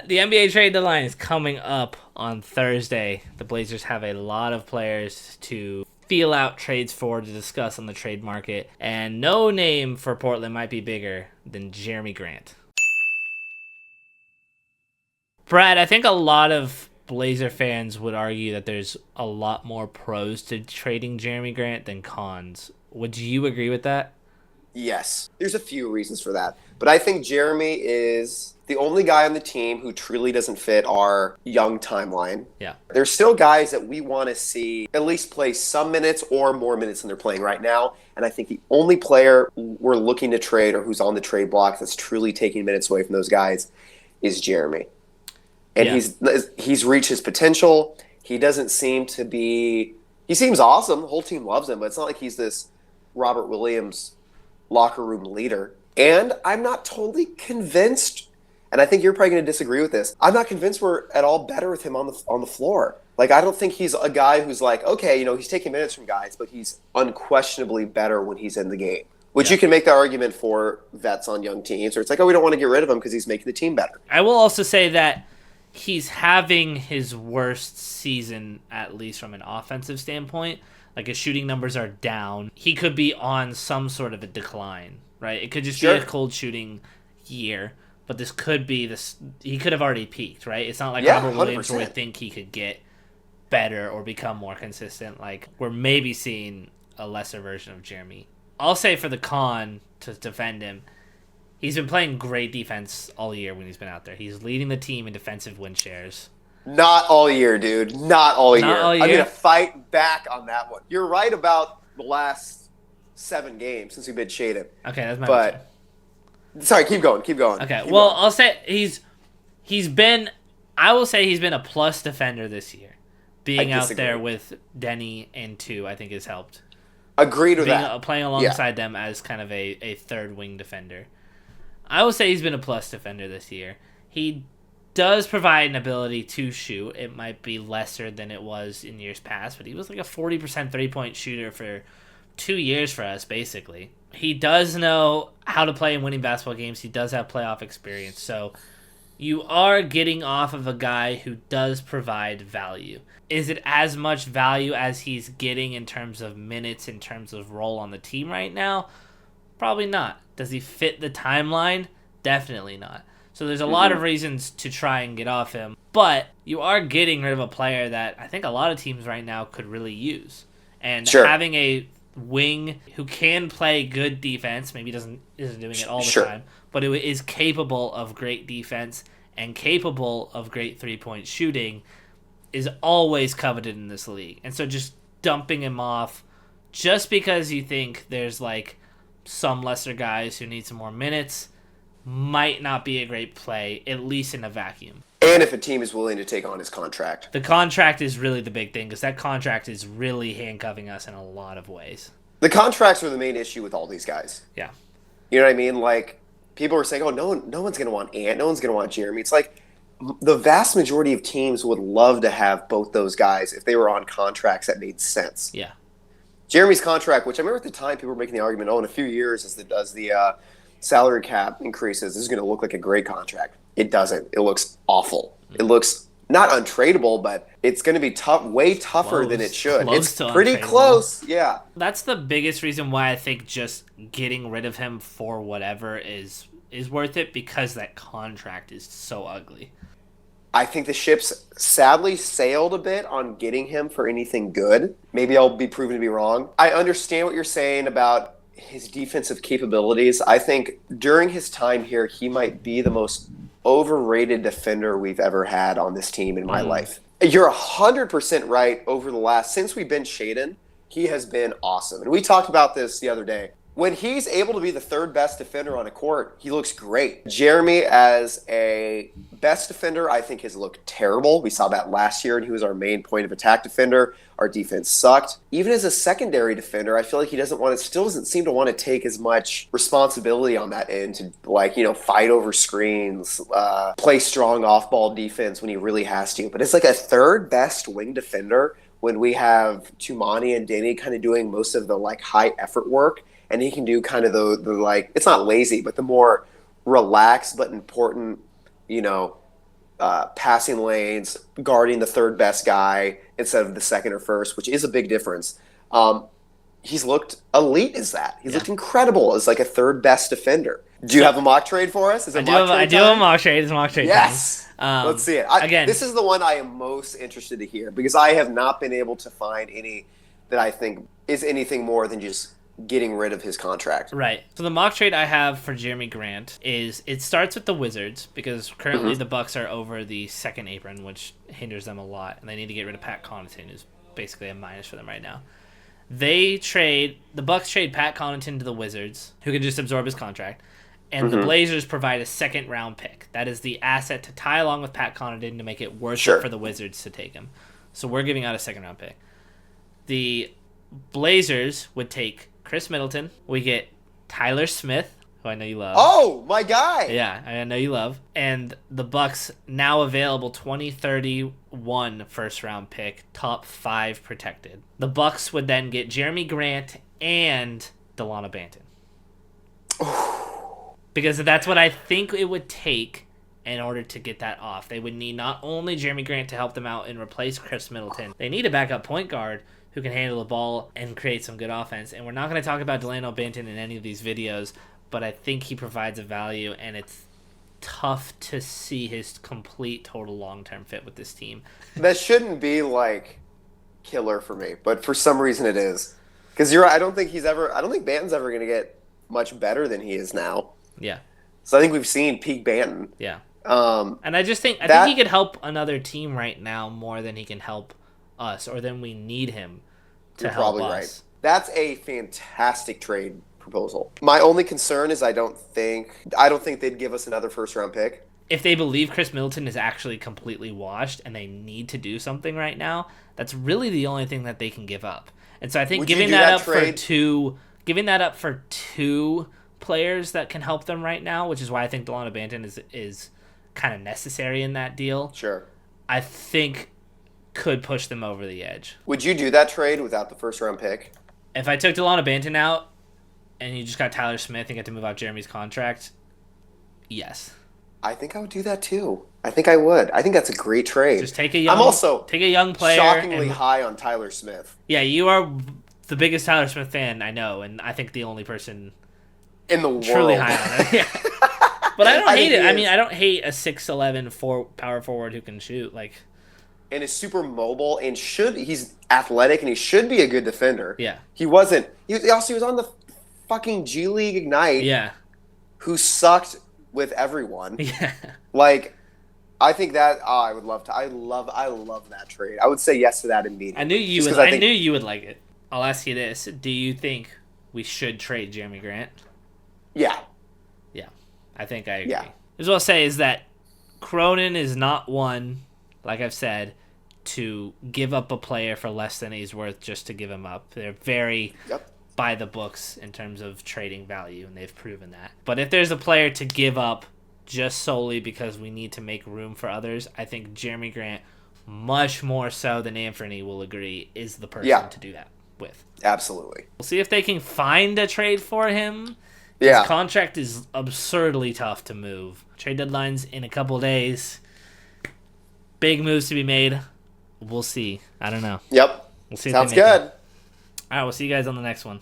the NBA trade deadline is coming up on Thursday. The Blazers have a lot of players to feel out trades for, to discuss on the trade market, and no name for Portland might be bigger than Jerami Grant. Brad, I think a lot of Blazer fans would argue that there's a lot more pros to trading Jerami Grant than cons. Would you agree with that? Yes. There's a few reasons for that. But I think Jerami is the only guy on the team who truly doesn't fit our young timeline. Yeah. There's still guys that we want to see at least play some minutes or more minutes than they're playing right now. And I think the only player we're looking to trade or who's on the trade block that's truly taking minutes away from those guys is Jerami. And he's reached his potential. He doesn't seem to be – he seems awesome. The whole team loves him, but it's not like he's this Robert Williams locker room leader. And I'm not totally convinced, and I think you're probably going to disagree with this, I'm not convinced we're at all better with him on the floor. Like, I don't think he's a guy who's like, okay, he's taking minutes from guys, but he's unquestionably better when he's in the game. Which you can make the argument for vets on young teams, or it's like, oh, we don't want to get rid of him because he's making the team better. I will also say that he's having his worst season, at least from an offensive standpoint. Like, his shooting numbers are down. He could be on some sort of a decline, right? It could just be a cold shooting year, but this could be this. He could have already peaked, right? It's not like Robert Williams 100%. Where we think he could get better or become more consistent. Like, we're maybe seeing a lesser version of Jerami. I'll say for the con, to defend him, he's been playing great defense all year when he's been out there. He's leading the team in defensive win shares. Not all year, dude. Not all year. I'm going to fight back on that one. You're right about the last 7 games since we've been shaded. Okay, that's my sorry, keep going. Okay, I'll say I will say he's been a plus defender this year. Being out there with Denny and 2, I think has helped. Agreed with that. Playing alongside them as kind of a third wing defender. I will say he's been a plus defender this year. He does provide an ability to shoot. It might be lesser than it was in years past, but he was like a 40% three-point shooter for 2 years for us, basically. He does know how to play in winning basketball games. He does have playoff experience. So you are getting off of a guy who does provide value. Is it as much value as he's getting in terms of minutes, in terms of role on the team right now? Probably not. Does he fit the timeline? Definitely not. So there's a lot of reasons to try and get off him. But you are getting rid of a player that I think a lot of teams right now could really use. And having a wing who can play good defense, maybe isn't doing it all the time, but who is capable of great defense and capable of great three-point shooting is always coveted in this league. And so just dumping him off just because you think there's like some lesser guys who need some more minutes might not be a great play, at least in a vacuum. And if a team is willing to take on his contract. The contract is really the big thing because that contract is really handcuffing us in a lot of ways. The contracts are the main issue with all these guys. Yeah. You know what I mean? Like, people are saying, oh, no one's going to want Ant, no one's going to want Jerami. It's like the vast majority of teams would love to have both those guys if they were on contracts that made sense. Yeah. Jerami's contract, which I remember at the time people were making the argument, in a few years as the salary cap increases, this is going to look like a great contract. It doesn't. It looks awful. It looks not untradeable, but it's going to be way tougher than it should. It's pretty close. Yeah. That's the biggest reason why I think just getting rid of him for whatever is worth it, because that contract is so ugly. I think the ship's sadly sailed a bit on getting him for anything good. Maybe I'll be proven to be wrong. I understand what you're saying about his defensive capabilities. I think during his time here, he might be the most overrated defender we've ever had on this team in my life. You're 100% right. Since we've been Shaden, he has been awesome. And we talked about this the other day. When he's able to be the third best defender on a court, he looks great. Jerami as a best defender, I think has looked terrible. We saw that last year, and he was our main point of attack defender. Our defense sucked. Even as a secondary defender, I feel like he still doesn't seem to want to take as much responsibility on that end to, fight over screens, play strong off-ball defense when he really has to. But it's like a third best wing defender when we have Tumani and Denny kind of doing most of the high effort work. And he can do kind of the it's not lazy, but the more relaxed but important, passing lanes, guarding the third best guy instead of the second or first, which is a big difference. He's looked elite as that. He's looked incredible as like a third best defender. Do you have a mock trade for us? Is it I do have a mock trade. It's a mock trade. Yes. Let's see it. Again, this is the one I am most interested to hear because I have not been able to find any that I think is anything more than just getting rid of his contract. Right. So the mock trade I have for Jerami Grant is it starts with the Wizards because currently the Bucks are over the second apron, which hinders them a lot, and they need to get rid of Pat Connaughton, who's basically a minus for them right now. The Bucks trade Pat Connaughton to the Wizards, who can just absorb his contract, and the Blazers provide a second round pick. That is the asset to tie along with Pat Connaughton to make it worth it for the Wizards to take him. So we're giving out a second round pick. The Blazers would take Chris Middleton. We get Tyler Smith, who I know you love. Oh, my guy. Yeah, I know you love. And the Bucks now available 2031 first round pick, top 5 protected. The Bucks would then get Jerami Grant and Delano Banton. Because that's what I think it would take in order to get that off. They would need not only Jerami Grant to help them out and replace Chris Middleton, they need a backup point guard who can handle the ball and create some good offense. And we're not going to talk about Delano Banton in any of these videos, but I think he provides a value, and it's tough to see his complete total long-term fit with this team. That shouldn't be, like, killer for me, but for some reason it is. Because you're right, I don't think Banton's ever going to get much better than he is now. Yeah. So I think we've seen peak Banton. Yeah. And I think he could help another team right now more than he can help us, or than we need him to help us. Right. That's a fantastic trade proposal. My only concern is I don't think they'd give us another first round pick. If they believe Chris Middleton is actually completely washed and they need to do something right now, that's really the only thing that they can give up. And so I think giving that up for two players that can help them right now, which is why I think Delano Banton is kind of necessary in that deal. Sure. I think could push them over the edge. Would you do that trade without the first round pick? If I took Delano Banton out and you just got Tyler Smith and get to move out Jeremy's contract, yes. I think I would do that too. I think I would. I think that's a great trade. Just take a young player. Shockingly high on Tyler Smith. Yeah, you are the biggest Tyler Smith fan I know, and I think the only person in the world truly high on it. Yeah. But I don't hate it. I mean, I don't hate a 6'11" power forward who can shoot. And is super mobile and he's athletic and he should be a good defender. Yeah. He wasn't. He was on the fucking G League Ignite. Yeah. Who sucked with everyone. Yeah. I think that I would love to. I love that trade. I would say yes to that immediately. I knew you would like it. I'll ask you this: do you think we should trade Jerami Grant? Yeah. Yeah. I think I agree. Yeah. As well say is that Cronin is not one, like I've said, to give up a player for less than he's worth just to give him up. They're very by the books in terms of trading value, and they've proven that. But if there's a player to give up just solely because we need to make room for others, I think Jerami Grant, much more so than Anthony will agree, is the person to do that with. Absolutely. We'll see if they can find a trade for him. Yeah. His contract is absurdly tough to move. Trade deadline's in a couple days. Big moves to be made. We'll see. I don't know. Yep. We'll see. Sounds good. All right, we'll see you guys on the next one.